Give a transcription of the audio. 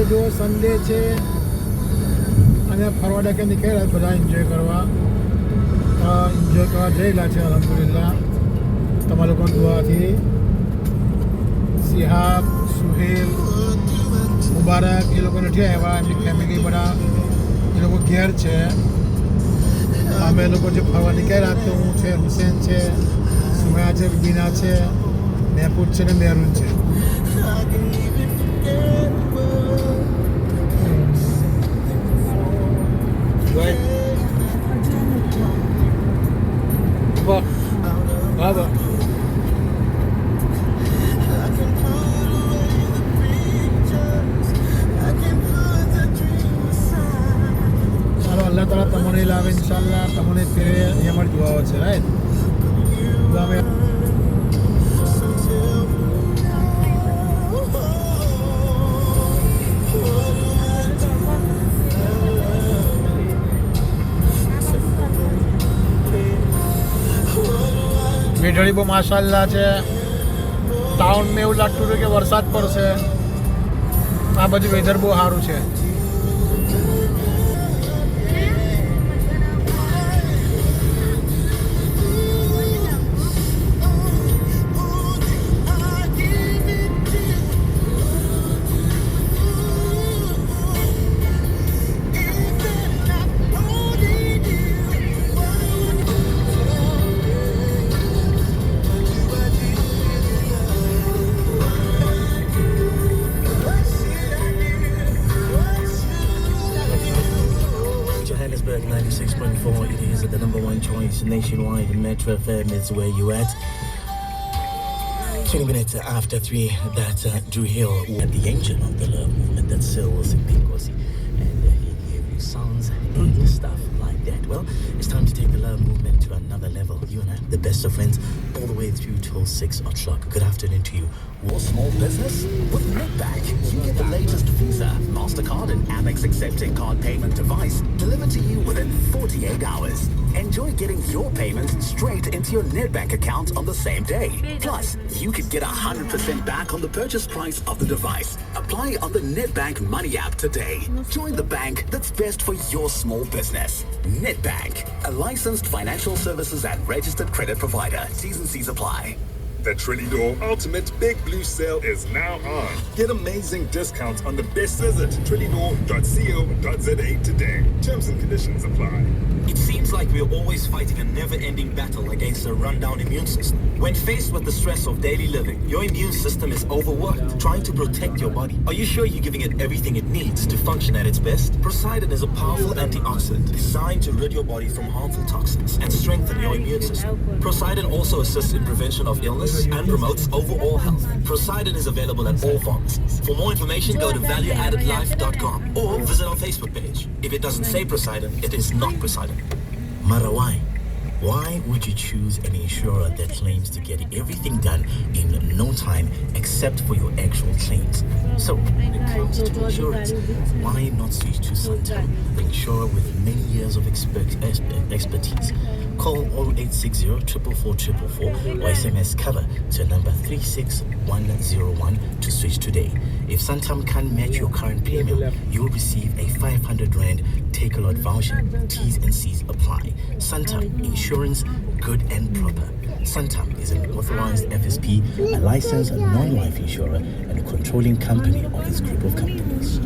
આજે જો સન્ડે છે અને ફરવા ડેકે નીકળ્યા બધા એન્જોય કરવા જયેલા છે અલહમદુલિલ્લાહ તમારા લોકો દુઆથી. સિહાબ, સુહેલ, મુબારક એ લોકો નથી આવ્યા, એમની ફેમિલી બધા એ લોકો ઘેર છે. અમે લોકો જે ફરવા નીકળ્યા તો હું છે, હુસેન છે, સુમયા છે, બીના છે, મહેબૂબ છે ને મેરુન છે. ચાલો અલ્લાહ તાલા તમને લાવે ઇન્શાલ્લાહ. તમને ફેરે એ અમારી દુઆઓ છે. રાઈટ અમે વીજળી બહુ માશાલ્લાહ છે. ટાઉનમાં એવું લાગતું હતું કે વરસાદ પડશે. આ બાજુ વેધર બહુ સારું છે. Johannesburg 96.4, it is the number one choice nationwide. Metro FM is where you at. 20 minutes after 3, that's Drew Hill, the engine of the love movement that sells Pinkosi. And he gave you songs and stuff like that. Well, it's time to take the love movement to another level. You and I, the best of friends, all the way through till 6 o'clock. Good afternoon to you. Your small business? With Netback, you get the latest Visa, MasterCard and Amex accepting card payment device delivered to you within 48 hours. Enjoy getting your payments straight into your Netbank account on the same day. Plus, you could get 100% back on the purchase price of the device. Apply on the Netbank Money app today. Join the bank that's best for your small business. Netbank, a licensed financial services and registered credit provider. T's and C's apply. The Trinidor Ultimate Big Blue Sale is now on. Get amazing discounts on the best scissors at trinidor.co.za today. Terms and conditions apply. It seems like we're always fighting a never-ending battle against a rundown immune system. When faced with the stress of daily living, your immune system is overworked, trying to protect your body. Are you sure you're giving it everything it needs to function at its best? Poseidon is a powerful antioxidant designed to rid your body from harmful toxins and strengthen your immune system. Poseidon also assists in prevention of illness and promotes overall health. Poseidon is available at all pharmacies. For more information, go to valueaddedlife.com or visit our Facebook page. If it doesn't say Poseidon, it is not Poseidon. Marawai. Why would you choose an insurer that claims to get everything done in no time except for your actual claims? So, when it comes to insurance, why not switch to Santam, the insurer with many years of expertise? Call 0860 444 or SMS cover to number 36101 to switch today. If Santam can't match your current premium, you'll receive a 500 Rand take-a-lot voucher. T's and C's apply. Santam, insurance, good and proper. Santam is an authorized FSP, a licensed non-life insurer, and a controlling company of this group of companies.